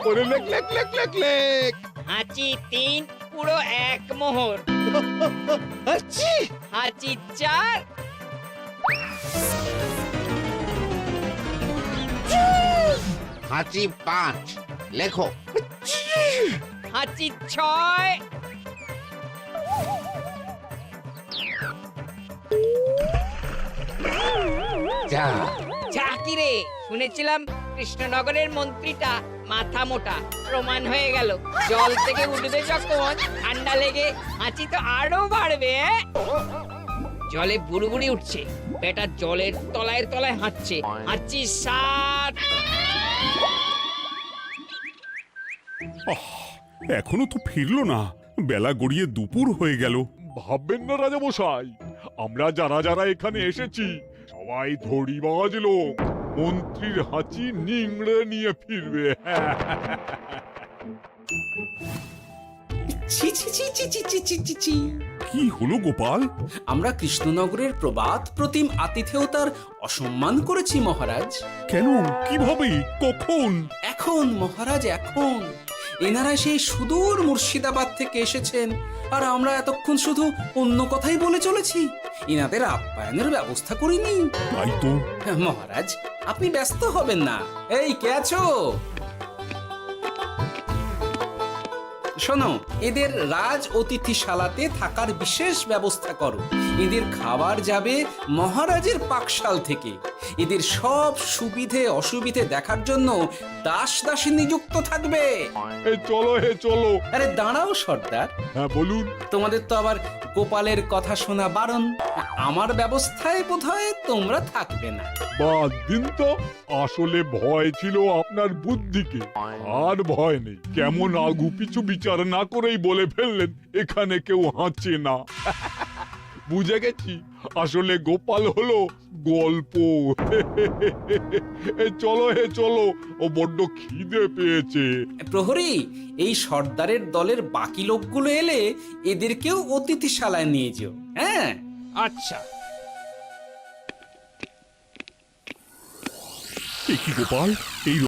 ওরে লেখ লেখ লেখ লেখ লেখ। হাঁচি 3 পুরো 1 মোহর। আচ্ছি হাঁচি 4 হাঁচি 5 লেখো। হাঁচি 6 যা ঝাঁকি রে, শুনেছিলাম কৃষ্ণনগরের মন্ত্রীটা মাথা মোটা, প্রমাণ হয়ে গেল। জল থেকে উঠবে যখন ঠান্ডা লেগে হাঁচি তো আরো বাড়বে। জলে বুড়ুবুড়ি উঠছে, বেটা জলের তলায় তলায় হাঁটছে। হাঁচি 7 এখনো তো ফিরলো না, বেলা গড়িয়ে দুপুর হয়ে গেল। ভাববেন না রাজামশাই, আমরা যারা যারা এখানে এসেছি সবাই ধড়িবাজ লোক। মন্ত্রীর হাঁচি নিংড়ে নিয়ে ফিরবে। ছি ছি ছি ছি ছি ছি ছি ছি ছি। কি হলো গোপাল? আমরা কৃষ্ণনগরের প্রবাদ প্রতিম আতিথেয়তার অসম্মান করেছি মহারাজ। কেন? কিভাবে? কখন? এখন মহারাজ এখন এনারা সেই সুদূর মুর্শিদাবাদ থেকে এসেছেন, আর আমরা এতক্ষণ শুধু অন্য কথাই বলে চলেছি, এনাদের আপ্যায়নের ব্যবস্থা করিনি। তাই তো। মহারাজ আপনি ব্যস্ত হবেন না। এই কে আছো? শোনো, এদের রাজ অতিথিশালাতে থাকার বিশেষ ব্যবস্থা করো। এদের খাবার যাবে মহারাজের পাকশাল থেকে। এদের সব সুবিধে অসুবিধে দেখার জন্য দাস দাসী নিযুক্ত থাকবে। এ চলো হে চলো। আরে দাঁড়াও সর্দার, হ্যাঁ বলুন। তোমাদের তো আবার গোপালের কথা শোনা বারণ। আমার ব্যবস্থায় বোধহয় তোমরা থাকবে না। বাদ দিন তো, আসলে ভয় ছিল আপনার বুদ্ধিকে, আর ভয় নেই। কেমন আগু পিছু বিচার না করেই বলে ফেললেন এখানে কেউ হাঁচে না। বুঝে গেছি, আসলে গোপাল হলো গল্প। এ চলো হে চলো, ও বড্ড খিদে পেয়েছে। প্রহরী, এই সর্দারের দলের বাকি লোকগুলো এলে এদেরকেও অতিথিশালায় নিয়ে যেও। হ্যাঁ আচ্ছা। এ কি গোপাল, এই